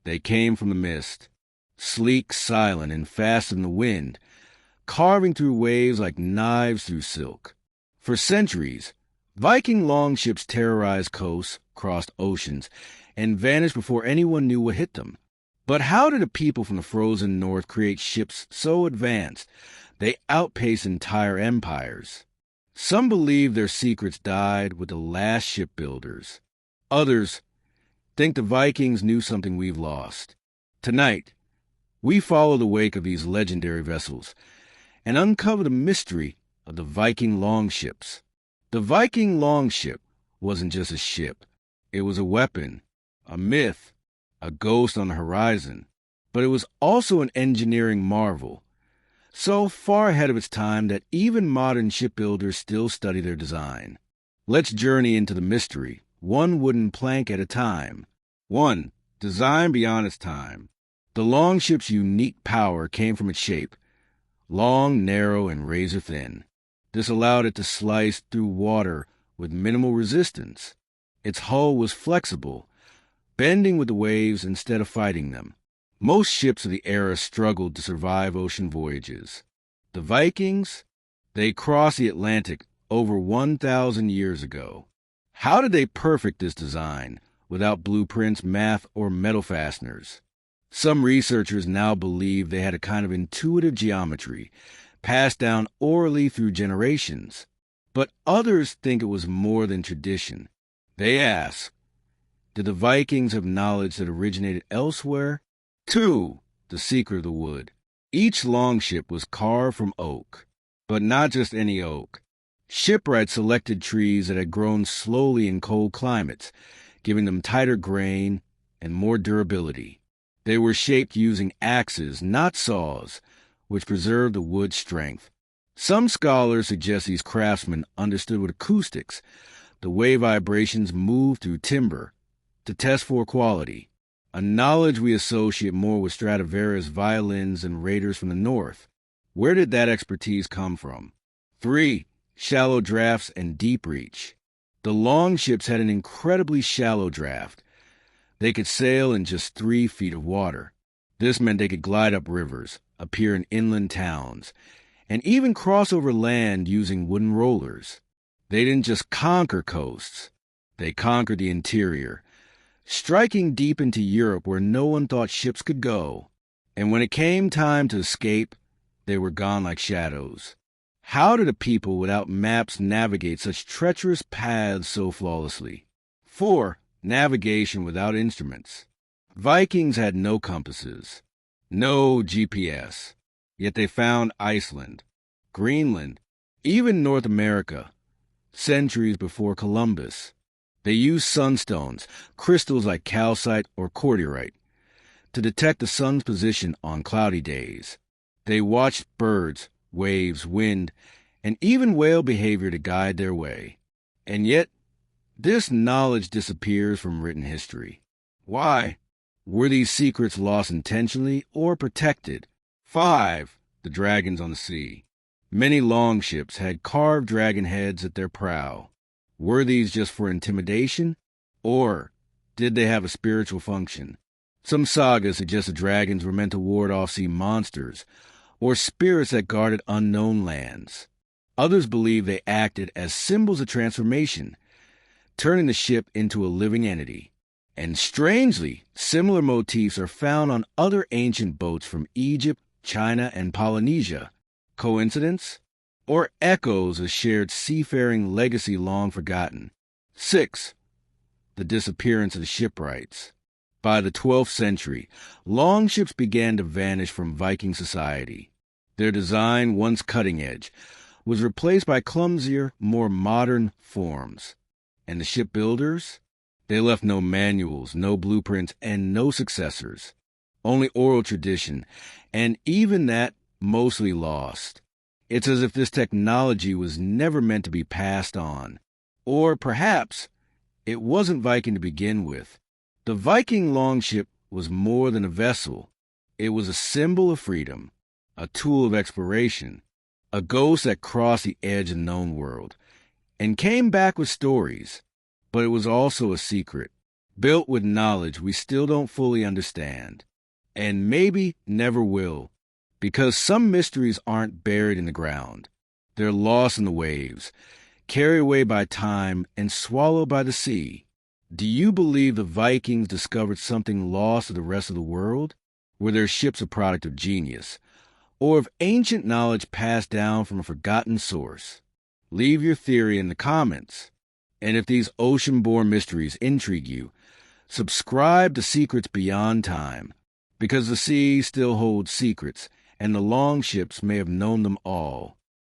They came from the mist, sleek, silent, and fast in the wind, carving through waves like knives through silk. For centuries, Viking longships terrorized coasts, crossed oceans, and vanished before anyone knew what hit them. But how did the people from the frozen north create ships so advanced they outpaced entire empires? Some believe their secrets died with the last shipbuilders. Others think the Vikings knew something we've lost. Tonight, we follow the wake of these legendary vessels and uncover the mystery of the Viking longships. The Viking longship wasn't just a ship. It was a weapon, a myth, a ghost on the horizon. But it was also an engineering marvel, so far ahead of its time that even modern shipbuilders still study their design. Let's journey into the mystery, one wooden plank at a time. 1. Design beyond its time. The longship's unique power came from its shape, long, narrow, and razor-thin. This allowed it to slice through water with minimal resistance. Its hull was flexible, bending with the waves instead of fighting them. Most ships of the era struggled to survive ocean voyages. The Vikings, they crossed the Atlantic over 1,000 years ago. How did they perfect this design without blueprints, math, or metal fasteners? Some researchers now believe they had a kind of intuitive geometry passed down orally through generations, but others think it was more than tradition. They ask, did the Vikings have knowledge that originated elsewhere? 2. The secret of the wood. Each longship was carved from oak, but not just any oak. Shipwrights selected trees that had grown slowly in cold climates, giving them tighter grain and more durability. They were shaped using axes, not saws, which preserved the wood's strength. Some scholars suggest these craftsmen understood what acoustics, the way vibrations move through timber, to test for quality, a knowledge we associate more with Stradivarius violins and raiders from the north. Where did that expertise come from? 3. Shallow drafts and deep reach. The longships had an incredibly shallow draft. They could sail in just 3 feet of water. This meant they could glide up rivers, appear in inland towns, and even cross over land using wooden rollers. They didn't just conquer coasts. They conquered the interior, striking deep into Europe where no one thought ships could go. And when it came time to escape, they were gone like shadows. How did a people without maps navigate such treacherous paths so flawlessly? 4. Navigation without instruments. Vikings had no compasses, no GPS, yet they found Iceland, Greenland, even North America, centuries before Columbus. They used sunstones, crystals like calcite or cordierite, to detect the sun's position on cloudy days. They watched birds, waves, wind, and even whale behavior to guide their way. And yet, this knowledge disappears from written history. Why? Were these secrets lost intentionally or protected? 5. The dragons on the sea. Many longships had carved dragon heads at their prow. Were these just for intimidation, or did they have a spiritual function? Some sagas suggest the dragons were meant to ward off sea monsters, or spirits that guarded unknown lands. Others believe they acted as symbols of transformation, turning the ship into a living entity. And strangely, similar motifs are found on other ancient boats from Egypt, China, and Polynesia. Coincidence? Or echoes of shared seafaring legacy long forgotten? 6. The disappearance of the shipwrights. By the 12th century, longships began to vanish from Viking society. Their design, once cutting-edge, was replaced by clumsier, more modern forms. And the shipbuilders? They left no manuals, no blueprints, and no successors. Only oral tradition, and even that mostly lost. It's as if this technology was never meant to be passed on. Or perhaps it wasn't Viking to begin with. The Viking longship was more than a vessel. It was a symbol of freedom, a tool of exploration, a ghost that crossed the edge of the known world, and came back with stories. But it was also a secret, built with knowledge we still don't fully understand, and maybe never will, because some mysteries aren't buried in the ground. They're lost in the waves, carried away by time, and swallowed by the sea. Do you believe the Vikings discovered something lost to the rest of the world? Were their ships a product of genius, or of ancient knowledge passed down from a forgotten source? Leave your theory in the comments. And if these ocean-borne mysteries intrigue you, subscribe to Secrets Beyond Time, because the sea still holds secrets, and the Longships may have known them all.